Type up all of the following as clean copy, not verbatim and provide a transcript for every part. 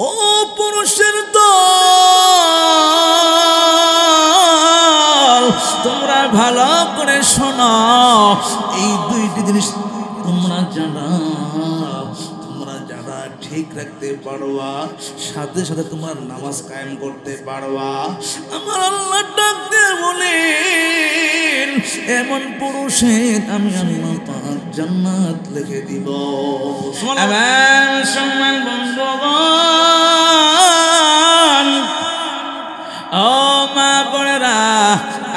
ও পুরুষের দল, তোমরা ভালো করে শোনো, এই দুইটি জিনিস তোমরা যারা ঠিক রাখতে পারবা, সাথে সাথে তোমার নামাজ কায়েম করতে পারবা, আমার আল্লাহ ডাক দিয়ে বলেন এমন পুরুষের আমি আল্লাহ পাক জান্নাত লিখে দিব। আমার সম্মান বন্ধুগণ, ও মা বোনেরা,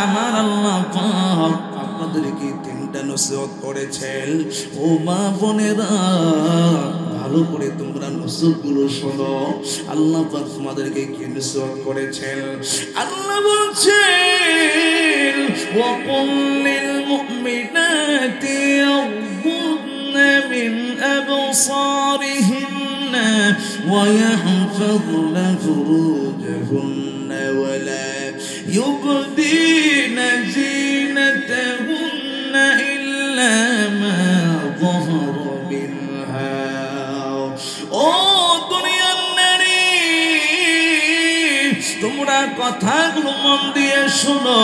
আমার আল্লাহ পাক আপনাদেরকে তিনটা নসিহত করেছেন। ও মা বোনেরা, ভালো করে তোমরা নসিহতগুলো শোনো। আল্লাহ পাক তোমাদেরকে কি নসিহত করেছেন? আল্লাহ বলছেন ওয়াকুল লিল মুমিনাতি ইয়াগুদ্দুনা মিন আবসারিহিন্না ওয়া ইয়াহফাযনা ফুরুজাহুন্না ওয়া লা يبدين زينتهن إلا ما ظهر منها। ও দুনিয়ার নারী, তোমরা কথাগুলো মন দিয়ে শোনো।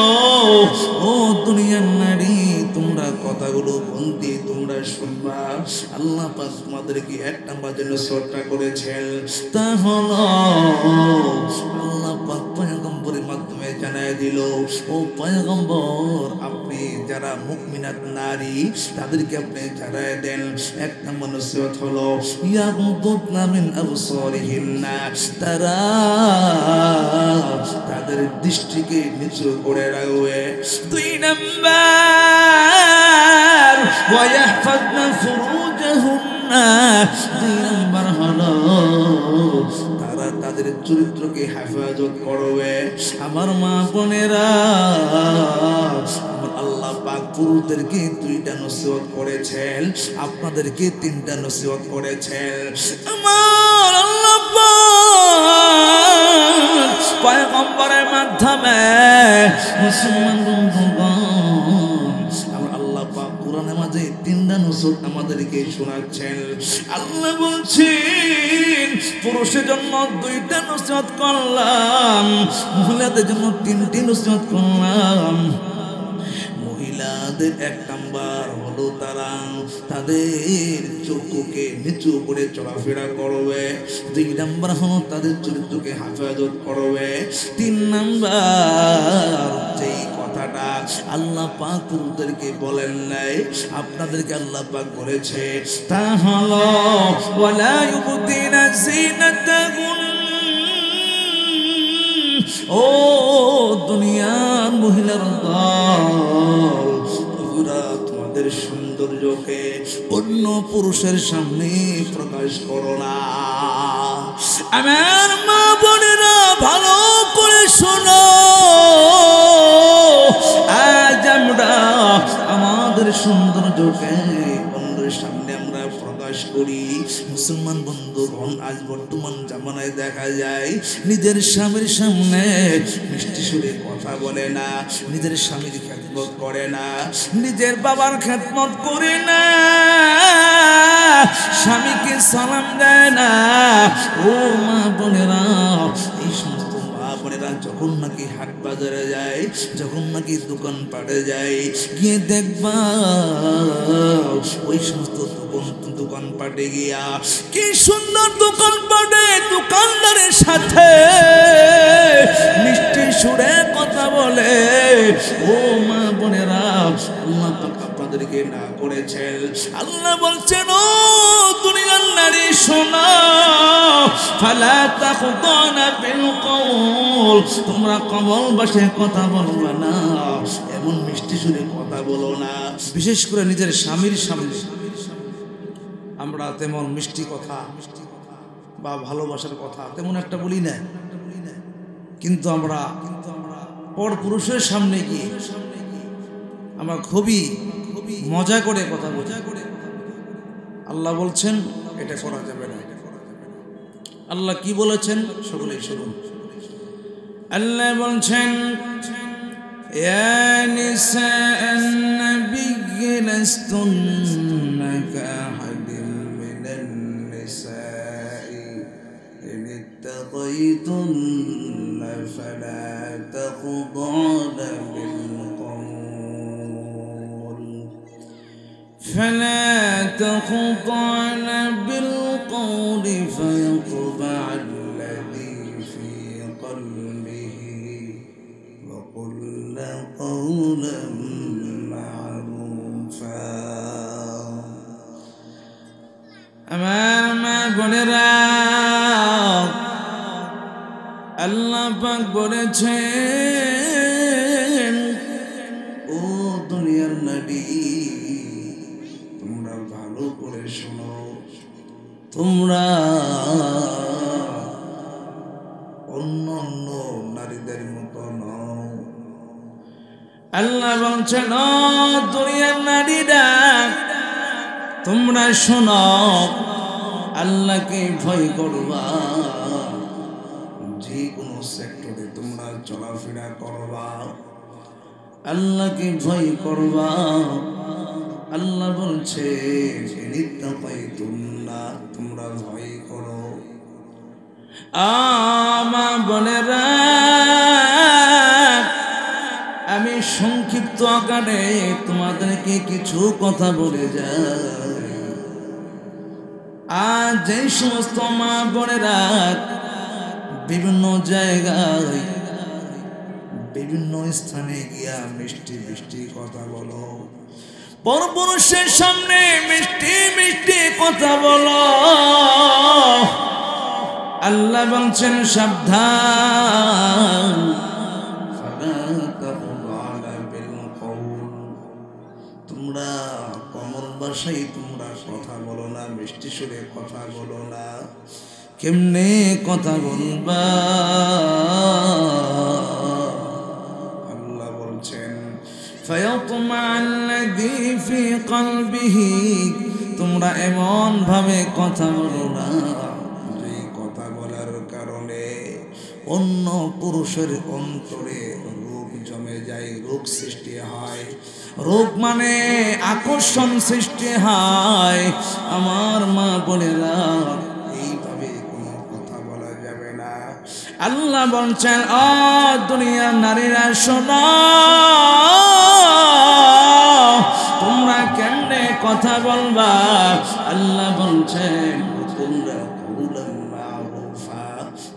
ও দুনিয়ার নারী, তোমরা কথাগুলো মন দিয়ে তোমরা শুনবা। আল্লাহ পাক তোমাদেরকে এক নাম্বার জন্য শ্রদ্ধা করেছেন, তা হলো আল্লাহ পাক পয়গম্বরের মাধ্যমে জানায় দিল, ও পয়গম্বর, আপনি যারা মুমিনাত নারী তাদেরকে আপনি জানায় দেন, এক নম্বর নসিহত হলো ইয়াগুদ্দুনা মিন আবসারিহিন্না, তারা তাদের দৃষ্টিকে নিচু করে রাখবে। দুই নম্বর ওয়া ইয়াহফাযনা ফুরুজাহুন্না, দুই নম্বর হলো তারা তাদের চরিত্রকে হেফাজত করবে। আমার মা বোনেরা, আমার আল্লাহ পাক পুরুষদেরকে দুইটা নসিহত করেছেন, আপনাদেরকে তিনটা নসিহত করেছেন। আমার আল্লাহ পাক পয়গম্বরের মাধ্যমে মুসলমান বন্ধুগণ, আমার আল্লাহ পাক কোরআনের মাঝে তিনটা নসিহত আমাদেরকে শোনাচ্ছেন। আল্লাহ বলছেন পুরুষের জন্য দুইটা নসিহত করলাম, মহিলাদের জন্য তিনটি নসিহত করলাম। মহিলাদের এক নাম্বার হলো তারা তাদের চক্ষুকে নিচু করে চলাফেরা করবে। দুই নাম্বার হলো তাদের চরিত্রকে হেফাজত করবে। তিন নাম্বার যেই কথাটা আল্লাহ পাক পুরুষদেরকে বলেন নাই, আপনাদেরকে আল্লাহ পাক বলেছে, তা হলো ওয়ালা ইউবদিনা যিনাতাহুন। ও দুনিয়ার মহিলার দল, তোমরা তোমাদের সৌন্দর্যকে অন্য পুরুষের সামনে প্রকাশ করো না। আমার মা বোনেরা, ভালো করে শোনো, আজ আমরা আমাদের সৌন্দর্যকে অন্যের সামনে আমরা প্রকাশ করি। মুসলমান বন্ধুগণ, আজ বর্তমান জামানায় দেখা যায় নিজের স্বামীর সামনে মিষ্টি সুরে কথা বলে না, নিজের স্বামীর খেদমত করে না, নিজের বাবার খেদমত করে না, স্বামীকে সালাম দেয় না। ও মা বোনেরা, এই সমস্ত মা বোনেরা যখন নাকি হাট বাজারে যায়, যখন নাকি দোকান পাটে যায়, গিয়ে দেখবা ওই সমস্ত দোকান পাটে গিয়া কি সুন্দর দোকান পাটে দোকানদারের সাথে মিষ্টি সুরে কথা বলে। ও মা বোনেরা, আল্লাহ পাক আপনাদেরকে না করেছেন। আল্লাহ বলছেন, ও দুনিয়ার নারী শোনো, ফালা তাখদানা বিল কওল, তোমরা কমল ভাষায় কথা বলবে না, এমন মিষ্টি সুরে কথা বলো না। বিশেষ করে নিজের স্বামীর সামনে আমরা তেমন মিষ্টি কথা বা ভালোবাসার কথা তেমন একটা বলি না, কিন্তু আমরা পর পুরুষের সামনে গিয়ে আমরা খুবই মজা করে কথা বলি। আল্লাহ বলছেন এটা করা যাবে না। আল্লাহ কি বলেছেন সকলেই শুনুন। আল্লাহ বলছেন, ইয়া নিসাআন নাবিয়্যি লাস্তুন্না কাহাদিন মিনান নিসাই ইন اتقيتن فلا تخضعن بالقول فيطبع الذي في قلبه وقلن قولا معروفا আমার মা বোনেরা আল্লাহ পাক বলেছেন ও দুনিয়ার নবী তোমরা ভালো করে শোনো তোমরা অন্য অন্য নারীদের মতো নও আল্লাহ বলছেন ও দুনিয়ার নারীরা তোমরা শোনো আল্লাহকে ভয় করবা যে কোনো সেক্টরে তোমরা চলাফেরা করবা আল্লাহকে ভয় করবা আল্লাহ বলছে তোমরা ভয় করো আমা বোনেরা আমি সংক্ষিপ্ত আকারে তোমাদেরকে কিছু কথা বলে যাই আজ যে সমস্ত মা বোনেরা বিভিন্ন জায়গায় বিভিন্ন স্থানে গিয়া মিষ্টি মিষ্টি কথা বলো পরপুরুষের সামনে মিষ্টি মিষ্টি কথা বলো আল্লাহ বলছেন সাবধান তোমরা কমল ভাষায় তোমরা কথা বলো না মিষ্টি সুরে কথা বলো না কেমনে কথা বলবা আল্লাহ বলছেন ফায়াতমা আল্লাযী ফি কলবিহি তোমরা এমন ভাবে কথা বলো না যে কথা বলার কারণে অন্য পুরুষের অন্তরে রোগ জমে যায় রোগ সৃষ্টি হয় রোগ মানে আকর্ষণ সৃষ্টি হয় আমার মা বোনেরা এইভাবে কোনো কথা বলা যাবে না আল্লাহ বলছেন ও দুনিয়ার নারীরা শোনো তোমরা কেমনে কথা বলবা আল্লাহ বলছেন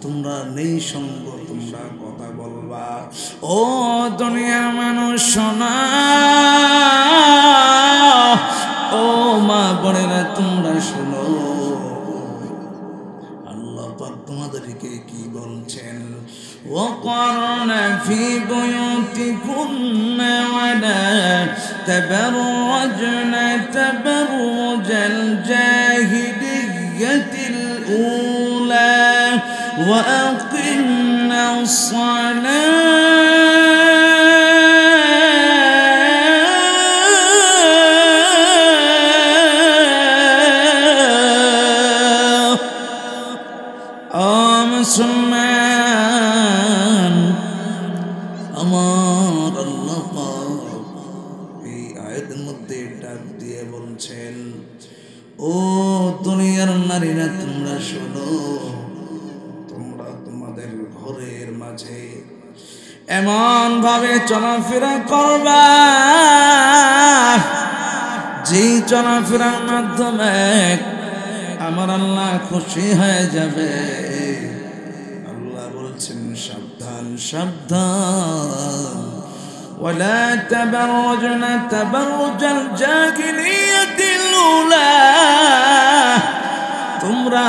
তোমরা নেই সঙ্গ তোমরা কথা বলবা ও দুনিয়ার মানুষ শোনা ও মা বোনেরা তোমরা শোনো আল্লাহ পাক তোমাদেরকে কি বলছেন وقرن في بيوتكن ولا تبرجن تبرج الجاهلية الأولى وأقمنا الصلاة মুসলমান আমার আল্লাহ পাক এই আয়াতের মধ্যে ডাক দিয়ে বলছেন ও দুনিয়ার নারীরা তোমরা শোনো তোমরা তোমাদের ঘরের মাঝে এমন ভাবে চলাফেরা করবা যে চলাফেরার মাধ্যমে আমার আল্লাহ খুশি হয়ে যাবে আল্লাহ বলছেন সাবধান সাবধান ولا تبرجن تبرج الجاهلية الأولى তোমরা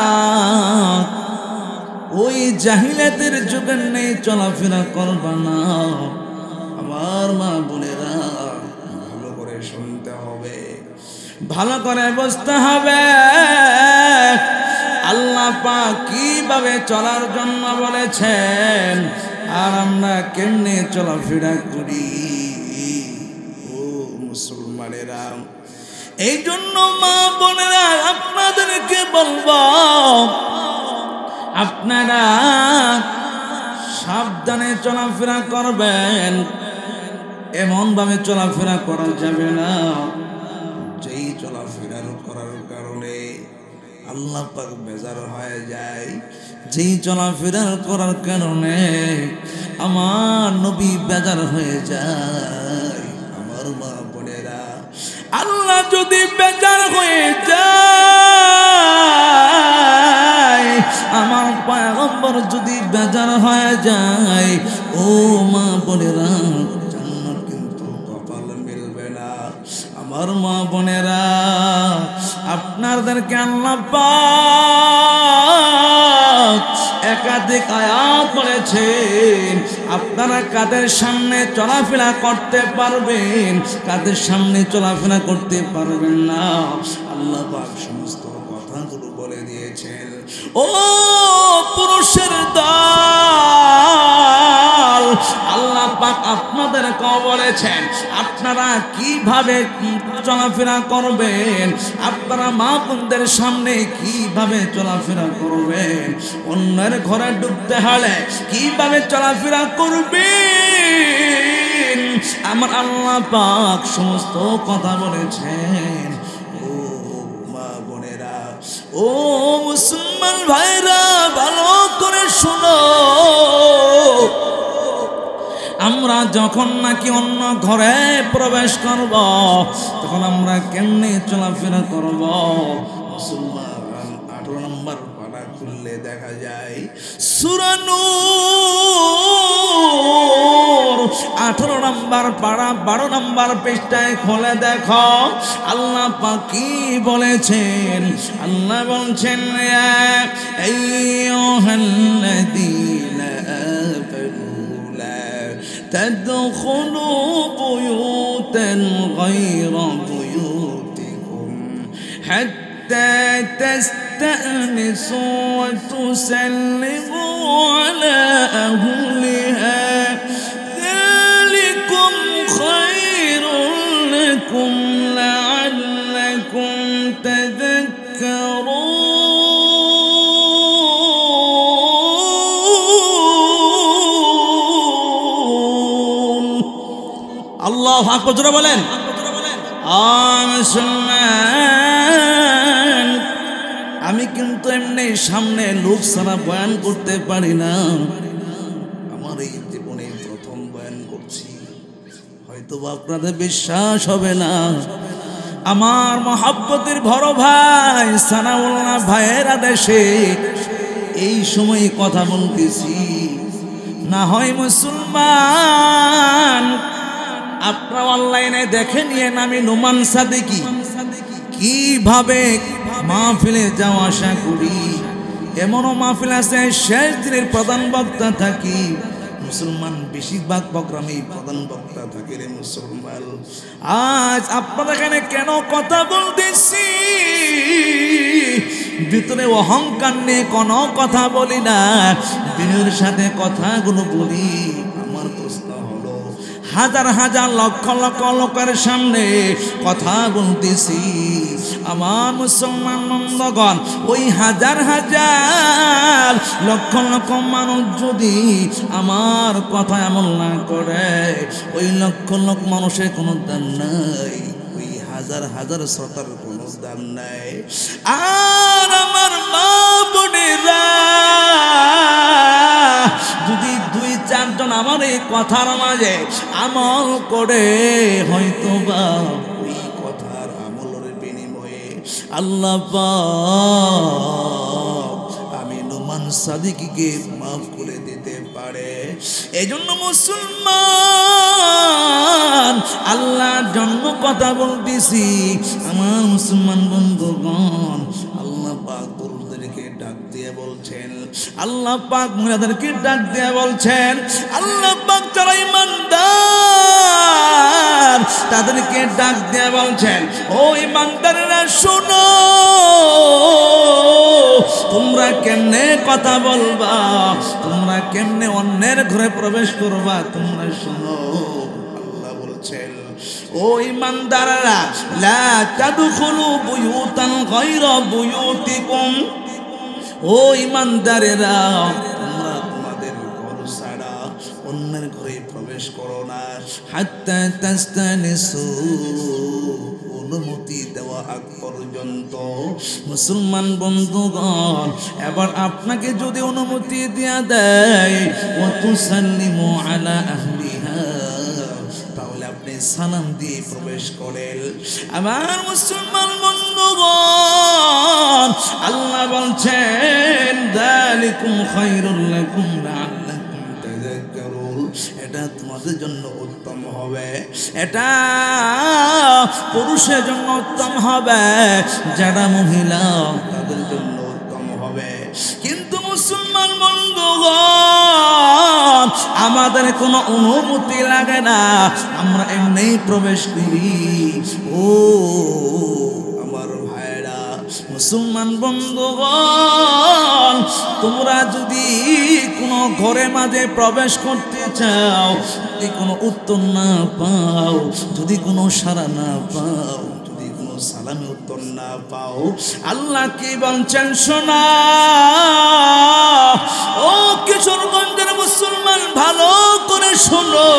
ওই জাহিলিয়াতের যুগের নেই চলাফেরা করবা না আমার মা বোনেরা ভালো করে শুনতে হবে ভালো করে বুঝতে হবে আল্লাহ পাক কিভাবে চলার জন্য বলেছেন আর আমরা কেমনে চলাফেরা করি ও মুসলমানেরা এই জন্য মা বোনেরা আপনাদেরকে বলবো আপনারা সাবধানে চলাফেরা করবেন এমন ভাবে চলাফেরা করা যাবে না যেই চলাফেরা করার কারণে আল্লাহ পাক বেজার হয়ে যায় যেই চলাফেরা করার কারণে আমার নবী বেজার হয়ে যায়। আমার মা বোনেরা, আল্লাহ যদি বেজার হয়ে যায়, আমার পয়গম্বর যদি বেজার হয়ে যায়, ও মা বোনেরা, জান্নাত কিন্তু কপাল মিলবে না। আমার মা বোনেরা, আপনাদেরকে আল্লাহ পাক একাধিক আয়াত বলেছেন, আপনারা কাদের সামনে চলাফেরা করতে পারবেন, কাদের সামনে চলাফেরা করতে পারবেন না, আল্লাহ পাক সমস্ত কথাগুলো বলে দিয়েছেন। ও পুরুষের দল, আল্লাহ পাক আপনাদেরকেও বলেছেন আপনারা কিভাবে চলাফেরা করবেন, আপনারা মা বোনদের সামনে কিভাবে চলাফেরা করবেন, অন্যের ঘরে ঢুকতে হলে কিভাবে চলাফেরা করবেন, আমার আল্লাহ পাক সমস্ত কথা বলেছেন। ও মা বোনেরা, ও মুসলমান ভাইরা, ভালো করে শোনো। আমরা যখন নাকি অন্য ঘরে প্রবেশ করব, তখন আমরা কেমনে চলাফেরা করব? মুসলমান 18 নম্বর পারা খুললে দেখা যায় সূরা নূর 18 নম্বর পারা 12 নম্বর পৃষ্ঠায় খুলে দেখো, আল্লাহ পাক কি বলেছেন। আল্লাহ বলছেন, ইয়া আইয়ুহাল্লাযীনা আমানু تدخلوا بيوتا غير بيوتكم حتى تستأنسوا وتسلموا على أهلها ذلكم خير لكم لعلكم تذكرون। আল্লাহু আকবার জোরে বলেন। মুসলমান, আমি কিন্তু এমনি সামনে লোক ছাড়া বয়ান করতে পারি না। আমার এই জীবনে প্রথম বয়ান করছি, হয়তো আপনাদের বিশ্বাস হবে না। আমার মহব্বতের বড় ভাই সানাউল্লাহ ভাইয়ের আদেশে এই সময় কথা বলতেছি। না হয় মুসলমান, আপনারা অনলাইনে দেখে নিয়ে আমি নোমান সাদিকি কিভাবে মাহফিলে যাওয়া আসা করি। এমনও মাহফিল আছে শেষ দিনের প্রধান বক্তা থাকি। মুসলমান বেশিরভাগ প্রোগ্রামে প্রধান বক্তা থাকে রে মুসলমান। আজ আপনাদের এখানে কেন কথা বলতেছি, ভিতরে অহংকার নিয়ে কোনো কথা বলি না, দিনের সাথে কথাগুলো বলি। আমার প্রশ্ন হলো, হাজার হাজার লক্ষ লক্ষ লোকের সামনে কথা বলতেছি। আমার মুসলমান বন্ধুগণ, ওই হাজার হাজার লক্ষ লক্ষ মানুষ যদি আমার কথা আমল না করে, ওই লক্ষ লক্ষ মানুষের কোনো দাম নাই, ওই হাজার হাজার শ্রোতার কোনো দাম নাই। আর আমার মা বোনেরা যদি 2-4 জন আমার এই কথার মাঝে আমল করে, হয়তো বা ওই কথার আমলের বিনিময়ে আল্লাহ পাক আমি নোমান সাদিককে মাফ করে দিতে পারে। এজন্য মুসলমান, আল্লাহর জন্য কথা বলতেছি। আমার মুসলমান বন্ধুগণ, আল্লাহ পাক পুরুষদেরকে ডাক দিয়ে বলছেন, আল্লাহ পাক মহিলাদেরকে ডাক দিয়ে বলছেন, আল্লাহ পাক যারা ঈমানদার তাদেরকে ডাক দিয়ে বলছেন, ও ঈমানদারেরা শোনো, তোমরা কেমনে কথা বলবা, তোমরা কেমনে অন্যের ঘরে প্রবেশ করবা, তোমরা শোনো। আল্লাহ বলছেন, ও ঈমানদাররা, লা তাদখুলু বুয়ুতান গায়রা বুয়ুতিকুম, ও ঈমানদারেরা, তোমরা তোমাদের ঘর ছাড়া অন্যের ঘরে প্রবেশ করো না। হাত্তা তাস্তানিসু, কোন অনুমতি দেওয়া আগ পর্যন্ত। মুসলমান বন্ধুগণ, এবার আপনাকে যদি অনুমতি দেয়া দেয় ওয়া তুসাল্লিমু আলা আহলিহা, তাহলে আপনি সালাম দিয়ে প্রবেশ করেন। আমার মুসলমান বন্ধুগণ, আল্লাহ বলছেন যালিকুম খায়রুল লাকুম লাআল্লাকুম তাযাক্কারুন, এটা তোমাদের জন্য উত্তম হবে, এটা পুরুষের জন্য উত্তম হবে, যারা মহিলা তাদের জন্য উত্তম হবে। কিন্তু মুসলমান বন্ধুগণ, আমাদের কোনো অনুমতি লাগে না, আমরা এমনি প্রবেশ করি। ও আমার ভাইরা, মুসলমান বন্ধুগণ, তোমরা যদি কোনো ঘরের মাঝে প্রবেশ করতে চাও, যদি কোনো উত্তর না পাও, যদি কোনো সাড়া না পাও, যদি কোনো সালামে উত্তর না পাও, আল্লাহ কি বলছেন শোনা। ও কিশোরগঞ্জের মুসলমান, ভালো করে শোনো,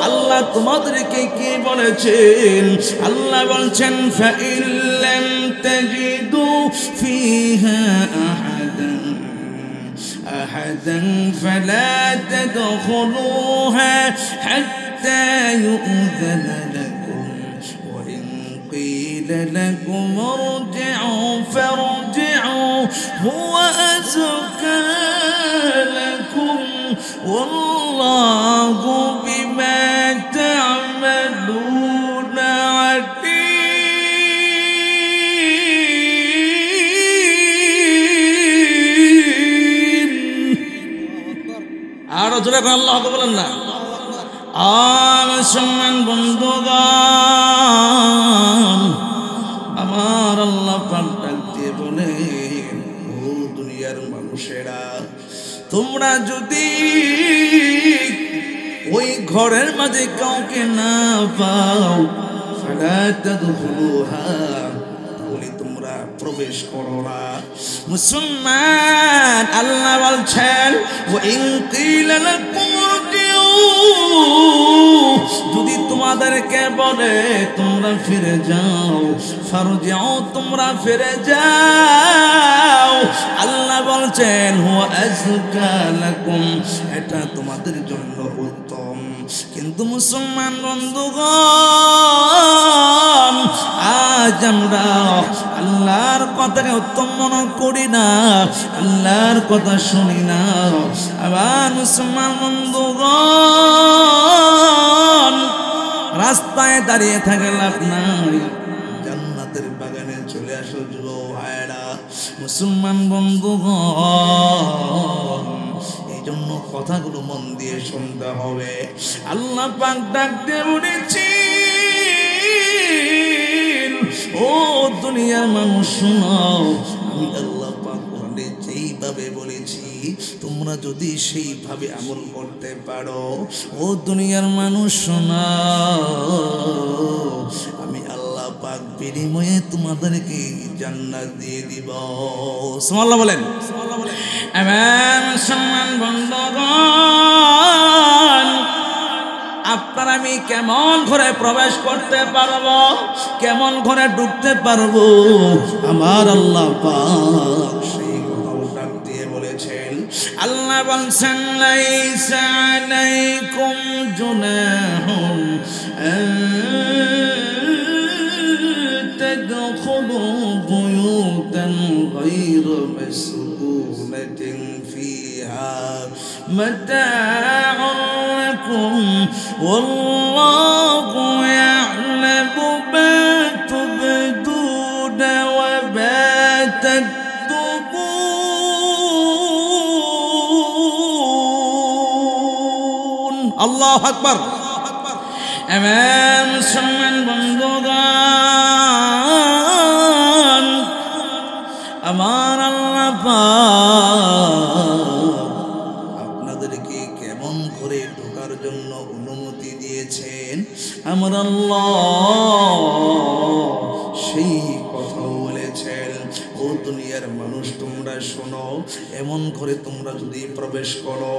আল্লাহ তোমাদেরকে কি বলেছেন। আল্লাহ বলছেন ফাইন লাম তাজিদু ফিহা আহাদান ফালা তাদখুলুহা হাত্তা ইউযানা লাকুম ওয়া ইন কিলা লাকুম ইরজি'উ ফারজি'উ হুয়া আযকা লাকুম ওয়াল্লাহু বিমা তা'মালুনা আলীম। আরো জোরে করে আল্লাহু আকবার বলেন না। মুসলমান বন্ধুগণ, আমার আল্লাহ পাক ডাক দিয়ে বলেন, ও দুনিয়ার মানুষেরা, তোমরা যদি ওই ঘরের মাঝে কাউকে না পাও, ফালা তাদখুলুহা, তাহলে তোমরা প্রবেশ করো না। মুসলমান, আল্লাহ বলছেন ওয়া ইন কিলা লাকুম ইরজিউ, যদি তোমাদেরকে বলে তোমরা ফিরে যাও, ফারজিউ, তোমরা ফিরে যাও, আল্লাহ বলছেন হুয়া আযকা লাকুম, এটা তোমাদের জন্য উত্তম। কিন্তু মুসলমান বন্ধুগণ, আজ আমরা আল্লাহর কথাকে উত্তম মনে করি না, আল্লাহর কথা শুনি না। আবার মুসলমান বন্ধুগণ, রাস্তায় দাঁড়িয়ে থাকে লাভ নাই, জান্নাতের বাগানে চলে আসো যুবক ভাইরা। মুসলমান বন্ধুগণ, এই জন্য কথাগুলো মন দিয়ে শুনতে হবে। আল্লাহ পাক ডাক দিয়ে বলেছি, ও দুনিয়ার মানুষ শোনো, আমি আল্লাহ পাক কোরআনে যেইভাবে বলেছি তোমরা যদি সেইভাবে আমল করতে পারো, ও দুনিয়ার মানুষ শোনো, আমি আল্লাহ পাক বিনিময়ে তোমাদেরকে জান্নাত দিয়ে দিব। সুবহানাল্লাহ বলেন। আমার সম্মান বন্ধুগণ, আপনার আমি কেমন ঘরে প্রবেশ করতে পারবো, কেমন ঘরে ঢুকতে পারবো, আমার আল্লাহ পাক সেই কথা ডাক দিয়ে বলেছেন। আল্লাহ বলছেন লাইসা আলাইকুম জুনাহুন আন তাদখুলু বুয়ুতান গায়রা মাসকুনাতিন ফিহা মাতা'উন লাকুম ওয়াল্লাহু ইয়া'লামু মা তুবদুনা ওয়া মা তাকতুবুন। আল্লাহু আকবার। আমার সম্মান বন্ধুগণ, আমার আল্লাহ পাক আপনাদেরকে কেমন করে ঢোকার জন্য অনুমতি দিয়েছেন, আমার আল্লাহ সেই কথা বলেছেন। ও দুনিয়ার মানুষ তোমরা শোনো, এমন করে তোমরা যদি প্রবেশ করো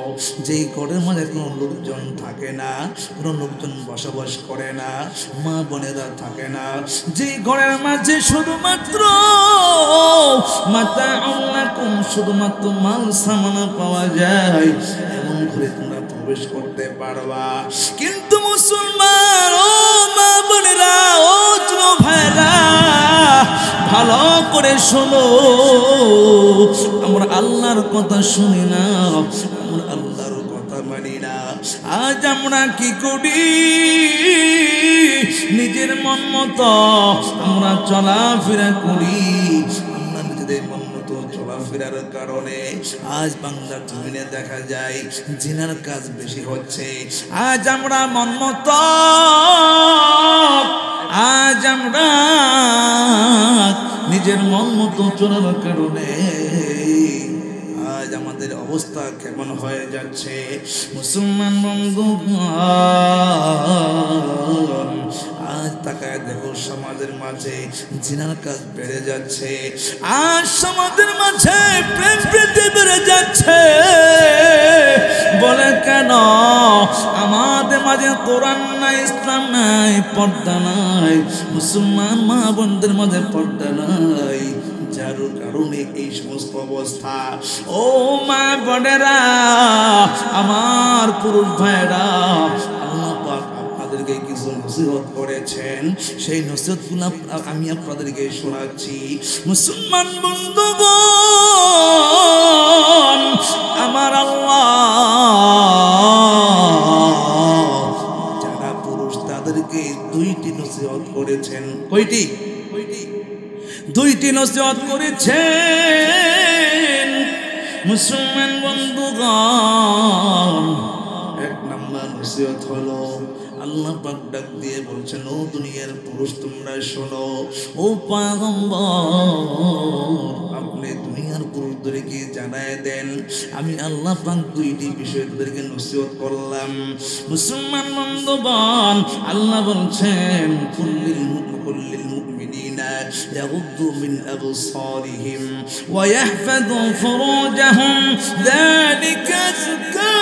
যেই ঘরের মাঝে কোনো লোকজন থাকে না, কোনো লোকজন বসবাস করে না, মা বোনেরা থাকে না, যেই ঘরের মাঝে শুধুমাত্র মাতাউল্লাকুম, শুধুমাত্র মাল সামানা পাওয়া যায়, এমন করে তোমরা প্রবেশ করতে পারবা। কিন্তু মুসলমান ও মা বোনেরা, ও যুবক ভাইরা, ভালো করে শোনো, আমরা আল্লাহর কথা শুনি না, আমরা আল্লাহর কথা মানি না। আজ আমরা কি করি? নিজের মন মতো আমরা চলাফেরা করি। আমরা নিজেদের মন মতো চলাফেরার কারণে আজ বাংলার জমিনে দেখা যায় জিনার কাজ বেশি হচ্ছে। আজ আমরা মন মতো, আজ আমরা নিজের মন মতো চলার কারণে আজ আমাদের অবস্থা কেমন হয়ে যাচ্ছে। মুসলমান বন্ধুগণ, আজ তাকায় দেখো সমাজের মাঝে জিনার কাজ বেড়ে যাচ্ছে। আজ সমাজের মাঝে প্রেম প্রীতি বেড়ে যাচ্ছে। বলে কেন? আমাদের মাঝে কোরআন নাই, ইসলাম নাই, পর্দা নাই, মুসলমান মা বোনদের মাঝে পর্দা নাই, যার কারণে এই সমস্ত অবস্থা। ও মা বোনেরা, আমার পুরুষ ভাইরা, আল্লাহ পাক আপনাদেরকে কিছু নসিহত করেছেন, সেই নসিহতগুলো আমি আপনাদেরকে শোনাচ্ছি। মুসলমান বন্ধুগণ, আমার আল্লাহ যারা পুরুষ তাদেরকে দুইটি নসিহত করেছেন। কয়টি? দুইটি নসিহত করেছেন। মুসলমান বন্ধুগণ, এক নম্বর নসিহত হলো আল্লাহ পাক ডাক দিয়ে বলছেন, ও দুনিয়ার পুরুষ তোমরা শোনো, ও পয়গম্বর আপনি দুনিয়ার পুরুষদেরকে জানায় দেন আমি আল্লাহ পাক দুইটি বিষয় তাদেরকে নসিহত করলাম। মুসলমান বন্ধুগণ, আল্লাহ বলছেন কুল্লিল মুমিনিনা ইয়াগুদ্দু মিন আবসারিহিম ওয়া ইয়াহফাযু ফুরুজাহুম যালিকা আযকা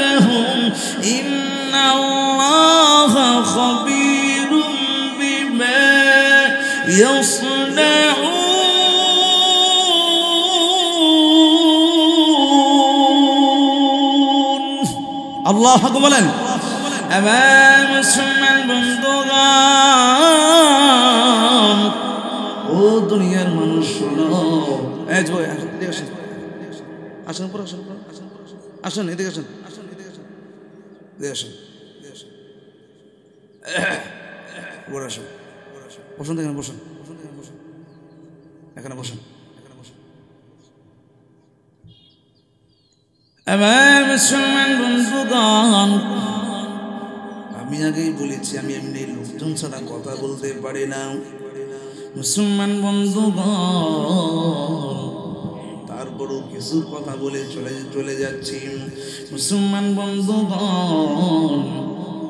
লাহুম ইন্নাল্লাহা খাবীরুম বিমা ইয়াসনাউন। আল্লাহু আকবার বলেন। আমার মুসলমান বন্ধুগণ, ও দুনিয়ার মানুষ শোনো। এই যে আসেন, আসেন পর, আসেন পর, আসেন এদিকে, আসেন, আসেন এদিকে, আসেন এদিকে, আসেন বড়, আসেন বসুন, এখানে বসুন, এখানে বসুন, এখানে বসুন। আমার মুসলমান বন্ধুগণ, আমি আগেই বলেছি আমি এমনি লোকজন ছাড়া কথা বলতে পারি না। মুসলমান বন্ধুগণ, তারপরও কিছু কথা বলে চলে যাচ্ছি। মুসলমান বন্ধুগণ,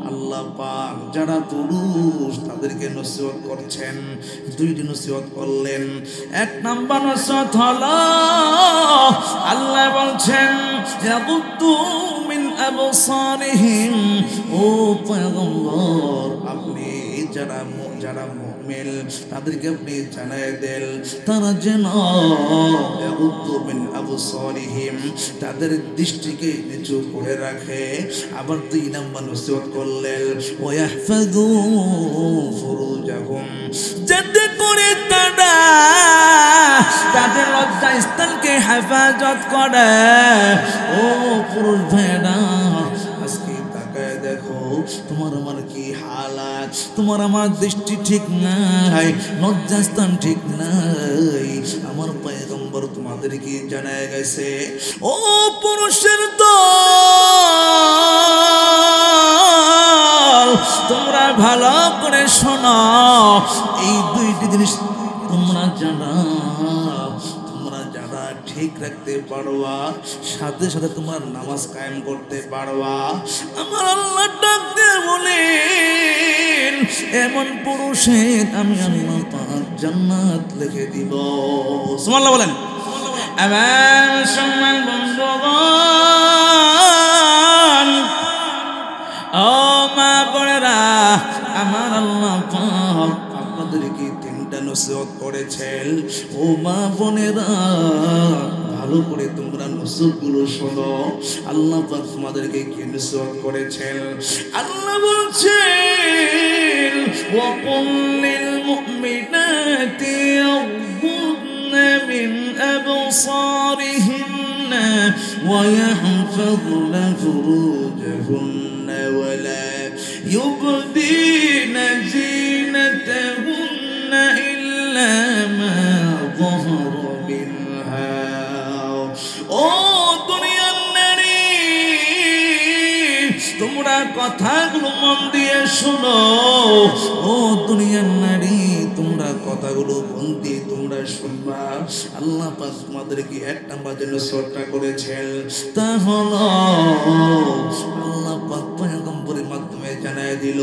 আল্লাহ পাক যারা পুরুষ তাদেরকে নসিহত করছেন, দুইটি নসিহত করলেন। এক নাম্বার নসিহত হলো আল্লাহ বলছেন ইয়াগুদ্দু মিন আবসারিহিম, ও পয়গম্বর আপনি যারা মুমিন তাদেরকে আপনি জানায় দেন তারা যেন ইয়াগুদ্দু মিন আবসারিহিম তাদের দৃষ্টিকে নিচু করে রাখে। আবার দুই নাম্বার নসিহত করলেন ওয়া ইয়াহফাযু ফুরুজাহুম, যাতে করে তারা তাদের লজ্জা স্থানকে হেফাজত করে। ও পুরুষ ভাইরা, আজকে তাকায় দেখো তোমার আমার কি হালাত, তোমার আমার দৃষ্টি ঠিক নাই, লজ্জাস্থান ঠিক নাই। আমার পয়গম্বর তোমাদেরকে জানায় গেছে, ও পুরুষের দল তোমরা ভালো করে শোনো, এই দুইটি জিনিস তোমরা যারা ঠিক রাখতে পারবা, সাথে সাথে তোমার নামাজ কায়েম করতে পারবা। আমার আল্লাহ ডাকতে বলেন এমন পুরুষের আমি আল্লাহ পাক জান্নাত লিখে দিব। সুবহানাল্লাহ বলেন। আমার সম্মান বন্ধুগণ, ও মা বোনেরা, আমার আল্লাহ পাক আপনাদেরকে তিনটা নসিহত করেছেন। ও মা বোনেরা, ভালো করে তোমরা নসিহতগুলো শোনো। আল্লাহ পাক তোমাদেরকে কি নসিহত করেছেন? আল্লাহ বলছেন, ওয়া কুল লিল মুমিনাতি ইয়াগুদ্দুনা মিন আবসারিহিন্না ওয়া ইয়াহফাযনা ফুরুজাহুন্না ওয়া লা يبدين زينتهن إلا ما ظهر منها। ও দুনিয়ার নারী, তোমরা কথাগুলো মন দিয়ে শোনো। ও দুনিয়ার নারী, তোমরা কথাগুলো মন দিয়ে তোমরা শুনবা। আল্লাহ পাক তোমাদেরকে এক নাম্বার জন্য শ্রদ্ধা করেছেন, তা হলো আল্লাহ পাক পয়গম্বরের মাধ্যমে জানায় দিল,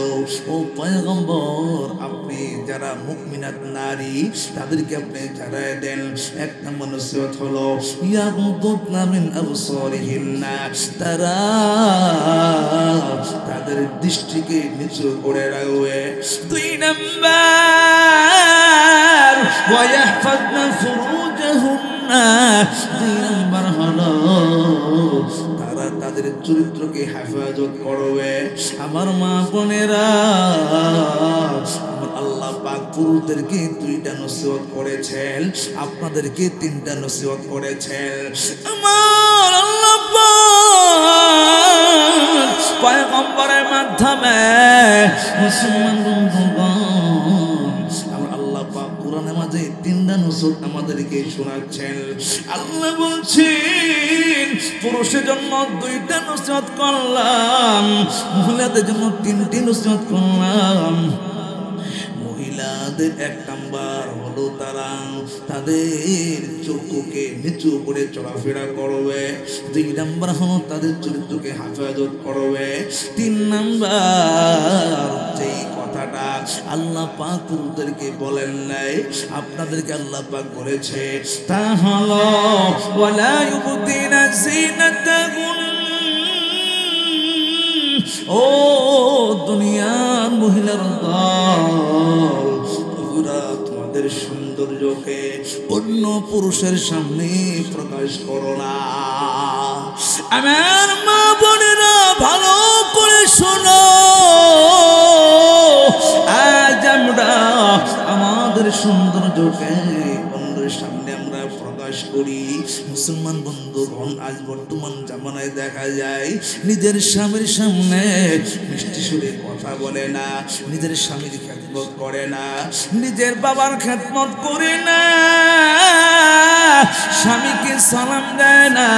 ও পয়গম্বর, আপনি যারা মুমিনাত নারী তাদেরকে আপনি জানায় দেন, এক নম্বর নসিহত হলো ইয়াগুদ্দুনা মিন আবসারিহিন্না, তারা তাদের দৃষ্টিকে নিচু করে রাখবে। দুই নম্বর ওয়া ইয়াহফাযনা ফুরুজাহুন্না, দুই নম্বর হলো তারা তাদের চরিত্রকে হেফাজত করবে। আমার মা বোনেরা, আমার আল্লাহ পাক পুরুষদেরকে দুইটা নসিহত করেছেন, আপনাদেরকে তিনটা নসিহত করেছেন। আমার আল্লাহ পাক পয়গম্বরের মাধ্যমে মুসলমান বন্ধুগণ, আমার আল্লাহ পাক কোরআনের মাঝে তিনটা নসিহত আমাদেরকে শোনাচ্ছেন। আল্লাহ বলছেন, পুরুষের জন্য দুইটা নসিহত করলাম, মহিলাদের জন্য তিনটি নসিহত করলাম। মহিলাদের এক নাম্বার হলো তারা তাদের চক্ষুকে নিচু করে চলাফেরা করবে। দুই নাম্বার হলো তাদের চরিত্রকে হেফাজত করবে। তিন নাম্বার যেই কথাটা আল্লাহ পাক পুরুষদেরকে বলেন নাই, আপনাদেরকে আল্লাহ পাক বলেছে, তা হলো ওয়ালা ইউবদিনা যিনাতাহুন। ও দুনিয়ার মহিলার দল, তোমরা তোমাদের সৌন্দর্যকে অন্য পুরুষের সামনে প্রকাশ করো না। আমার মা বোনেরা, ভালো করে শোনো। আজ আমরা আমাদের সৌন্দর্যকে অন্যের সামনে আমরা প্রকাশ করি। মুসলমান বন্ধুগণ, আজ বর্তমান জামানায় দেখা যায় নিজের স্বামীর সামনে মিষ্টি সুরে কথা বলে না, নিজের স্বামীর খেদমত করে না, নিজের বাবার খেদমত করে না, স্বামীকে সালাম দেয় না।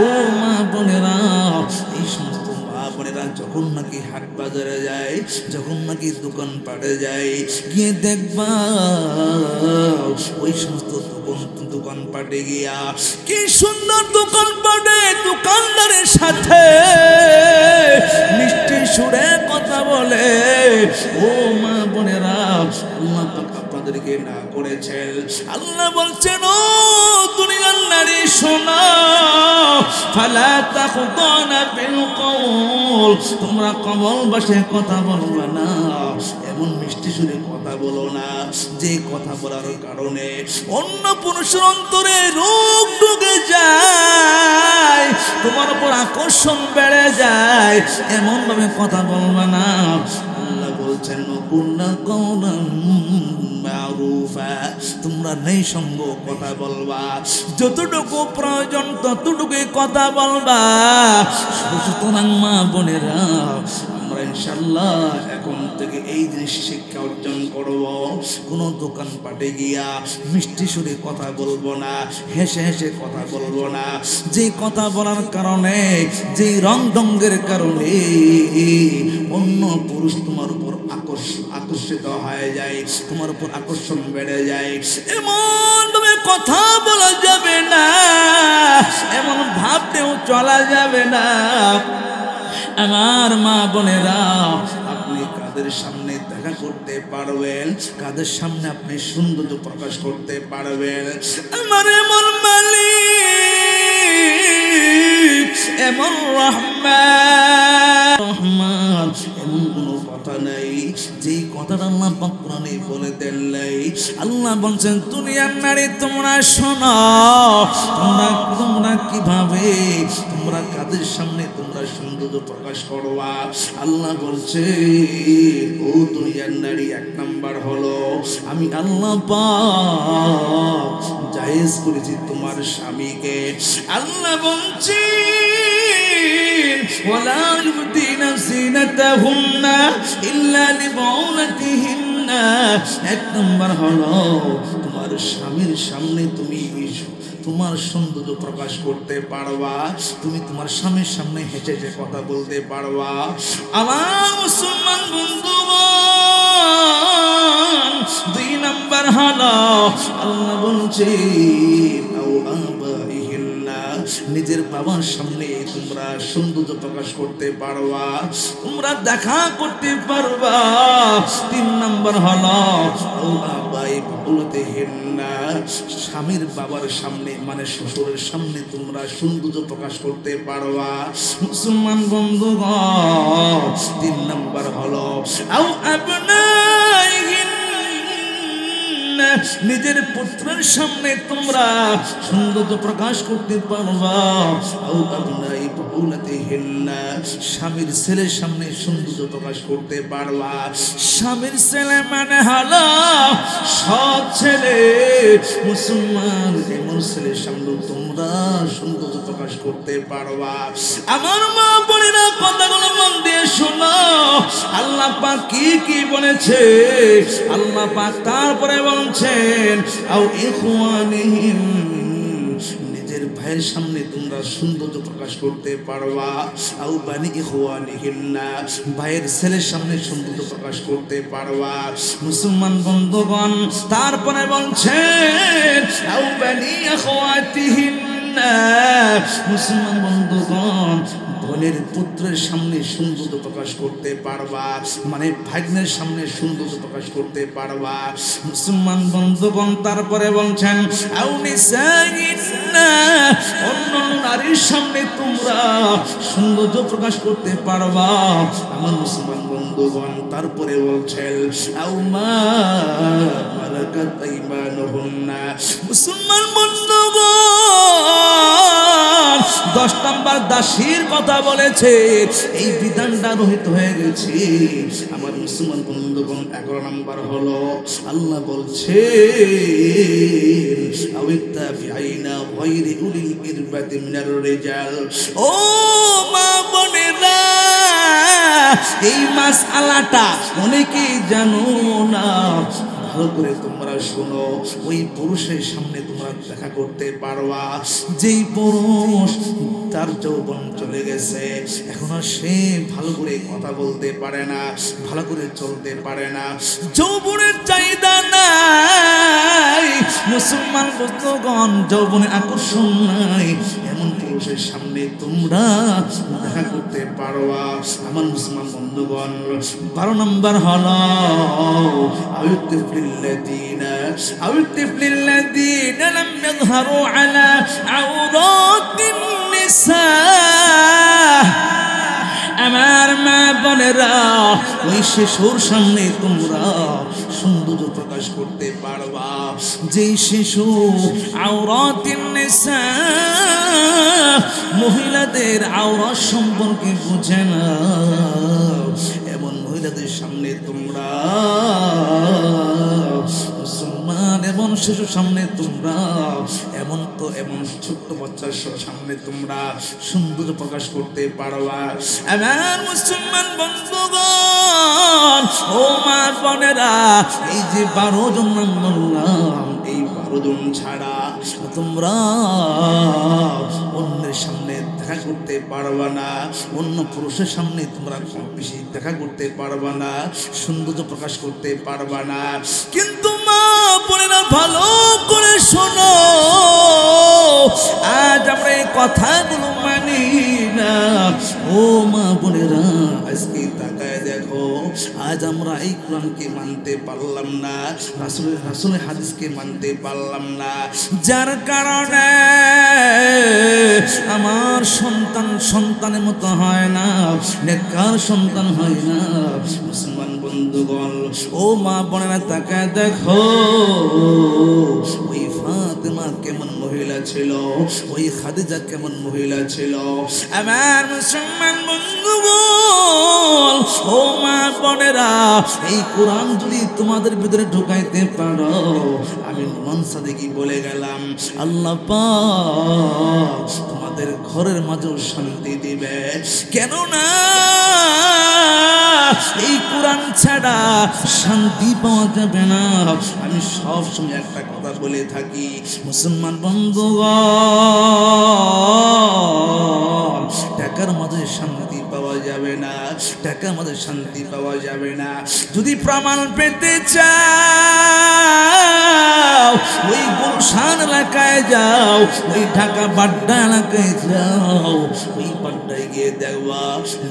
ও মা বোনেরা, এই সমস্ত মা বোনেরা যখন নাকি হাট বাজারে যায়, যখন নাকি দোকান পাটে যায়, গিয়ে দেখবা ওই সমস্ত দোকান পাটে গিয়া কি সুন্দর দোকান পাটে দোকানদারের সাথে মিষ্টি সুরে কথা বলে। ও মা বোনেরা, আল্লাহ পাক আপনাদেরকে না করেছেন। আল্লাহ বলছেন, ও দুনিয়ার নারী শোনো, ফালা তাখদানা বিল কওল, তোমরা কমল ভাষায় কথা বলবে না, এমন মিষ্টি সুরে কথা বলো না যে কথা বলার কারণে অন্য পুরুষের অন্তরে রোগ ঢুকে যায়, তোমার উপর আকর্ষণ বেড়ে যায়, এমন ভাবে কথা বলবে না। আল্লাহ বলছেন, কুল্লা কওলাম মারুফা, তোমরা নেই সঙ্গ কথা বলবা, যতটুকু প্রয়োজন ততটুকুই কথা বলবা। সুতরাং মা বোনেরা, আমরা ইনশাআল্লাহ এখন থেকে এই জিনিস শিক্ষা অর্জন করব। কোনো দোকান পাটে গিয়া মিষ্টি সুরে কথা বলবো না, হেসে হেসে কথা বলবো না, যে কথা বলার কারণে, যে রং ঢঙ্গের কারণে অন্য পুরুষ তোমার উপর আকর্ষিত হয়ে যায়, তোমার উপর আকর্ষণ বেড়ে যায়, এমন ভাবে কথা বলা যাবে না, এমন ভাবতেও চলা যাবে না। আমার মা বোনেরা, আপনি কাদের সামনে দেখা করতে পারবেন, কাদের সামনে আপনি সৌন্দর্য প্রকাশ করতে পারবেন। আমার এমন মালিক, এমন রহমান, এমন কোনো কথা নাই যেই কথাটা আল্লাহ পাক কোরআনে বলে দেন নাই। আল্লাহ বলছেন দুনিয়ার নারী তোমরা শোনো, তোমরা কিভাবে তোমরা কাদের সামনে তোমরা সৌন্দর্য প্রকাশ করবা। আল্লাহ বলছে ও দুনিয়ার নারী, এক নাম্বার হলো আমি আল্লাহ পাক জায়েজ করেছি তোমার স্বামীকে। আল্লাহ বলছে ওয়ালা ইউবদিনা জিনাতাহুন্না ইল্লা লিবুলাতিহিন্না। এক নাম্বার হলো তোমার স্বামীর সামনে তুমি তোমার সৌন্দর্য প্রকাশ করতে পারবা, তুমি তোমার স্বামীর সামনে হেঁটে যে কথা বলতে পারবা। আমার মুসলমান বন্ধুগণ, দুই নাম্বার হলো আল্লাহ বলছে নিজের বাবার সামনে তোমরা সৌন্দর্য প্রকাশ করতে পারবা, তোমরা দেখা করতে পারবা। তিন নাম্বার হলো স্বামীর বাবার সামনে মানে শ্বশুরের সামনে তোমরা সৌন্দর্য প্রকাশ করতে পারবা। মুসলমান বন্ধুগণ, তিন নাম্বার হলো নিজের পুত্রের সামনে তোমরা সৌন্দর্য প্রকাশ করতে পারবা। স্বামীর ছেলের সামনে সৌন্দর্য প্রকাশ করতে পারবা। স্বামীর ছেলে মানে হলো সৎ ছেলে। মুসলমান এমন ছেলের সামনে তোমরা সৌন্দর্য প্রকাশ করতে পারবা। আমার মা বোনেরা কথাগুলো মন দিয়ে শোনো। আল্লাহ পাক কি কি বলেছে, আল্লাহ পাক তারপরে বলছেন আও ইখওয়ানিহিম, নিজের ভাইয়ের সামনে তোমরা সৌন্দর্য প্রকাশ করতে পারবা। আও বানি ইখওয়ানিহিন্না, ভাইয়ের ছেলের সামনে সৌন্দর্য প্রকাশ করতে পারবা। মুসলমান বন্ধুগণ, তারপরে বলছেন আও বানি ইখওয়াতিহিন্না, মুসলমান বন্ধুগণ বোনের পুত্রের সামনে সৌন্দর্য প্রকাশ করতে পারবা, মানে ভাগ্নের সামনে সৌন্দর্য প্রকাশ করতে পারবা। মুসলমান বন্ধুগণ, তারপরে বলছেন আও নিসাইন্না, অন্য নারীর সামনে তোমরা সৌন্দর্য প্রকাশ করতে পারবা। আমার মুসলমান বন্ধুগণ, তারপরে বলছেন আও মা মালাকাত আইমানুহুন্না। মুসলমান বন্ধুগণ, 10 নম্বর দাসীর কথা বলেছে, এই বিধানটা রহিত হয়ে গেছে। আমার মুসলমান বন্ধুগণ, 11 নম্বর হলো আল্লাহ বলছে আওয়াত্তাবিআইনা গায়রি উলিল ইরবাতি মিনার রিজাল। ও মা বোনেরা, এই মাসআলাটা অনেকেই জানো না, ভালো করে তোমরা শোনো। ওই পুরুষের সামনে তোমরা দেখা করতে পারবা যেই পুরুষ তার যৌবন চলে গেছে, এখনো সে ভালো করে কথা বলতে পারে না, ভালো করে চলতে পারে না, যৌবনের চাহিদা নাই। মুসলমান বন্ধুগণ, যৌবনের আকর্ষণ নাই, এমন পুরুষের সামনে তোমরা দেখা করতে পারবা। আমার মুসলমান বন্ধুগণ, 12 নম্বর হলো الطفل الذين لم يظهروا على عورات النساء। আমার মা বোনেরা, ওই শিশুর সামনে তোমরা সৌন্দর্য প্রকাশ করতে পারবা যেই শিশু আওরাতিন নিসা, মহিলাদের আওরাত সম্পর্কে বুঝে না, এমন মহিলাদের সামনে তোমরা মুসলমান এমন শিশুর সামনে তোমরা এমন ছোট্ট বাচ্চার সামনে তোমরা সৌন্দর্য প্রকাশ করতে পারবা। আমার মুসলমান বন্ধুগণ, ও মা বোনেরা, এই যে 12 জন নাম বললাম, এই 12 জন ছাড়া তোমরা অন্যের সামনে দেখা করতে পারবা না, অন্য পুরুষের সামনে তোমরা কম বেশি দেখা করতে পারবা না, সৌন্দর্য প্রকাশ করতে পারবা না। কিন্তু মা বোনেরা, ভালো করে শোনো, আজ আমরা এই কথাগুলো মানি না। ও মা বোনেরা, আজকে তাকায় দেখো আজ আমরা এই কোরআনকে মানতে পারলাম না, রাসূলের হাদিসকে মানতে পারলাম না, যার কারণে আমার সন্তান সন্তানের মতো হয় না, নেককার সন্তান হয় না। মুসলমান বন্ধুগণ, ও মা বোনেরা, তাকায় দেখো ওই ফাতেমা কেমন মহিলা ছিল, ওই খাদিজা কেমন মহিলা ছিল। আমার মুসলমান বন্ধুগণ, ও মা বোনেরা, এই কোরআন যদি তোমাদের ভিতরে ঢুকাইতে পারো, আমি নুমান সাদিকি বলে গেলাম, আল্লাহ পাক তোমাদের ঘরের মাঝেও শান্তি দিবে। কেননা এই কোরআন ছাড়া শান্তি পাওয়া যাবে না। আমি সব সময় একটা কথা বলে থাকি, মুসলমান বন্ধুগণ, টাকার মাঝে শান্তি পাওয়া যাবে না, টাকার মাঝে শান্তি পাওয়া যাবে না। যদি প্রমাণ পেতে চাও, ওই গুলশান এলাকায় যাও, ওই ঢাকা বাড্ডা এলাকায় যাও, ওই বাড্ডায় গিয়ে দেখবা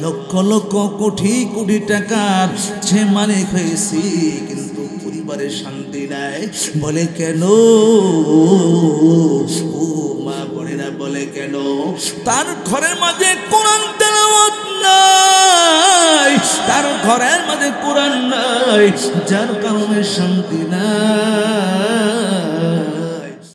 লক্ষ লক্ষ কোটি কোটি টাকার সে মালিক হয়েছি, কিন্তু পরিবারে শান্তি নাই। বলে কেন? ও মা বোনেরা, বলে কেন? তার ঘরের মাঝে কোরআন তেলাওয়াত নাই, তার ঘরের মাঝে কোরআন নাই, যার কারণে শান্তি নাই।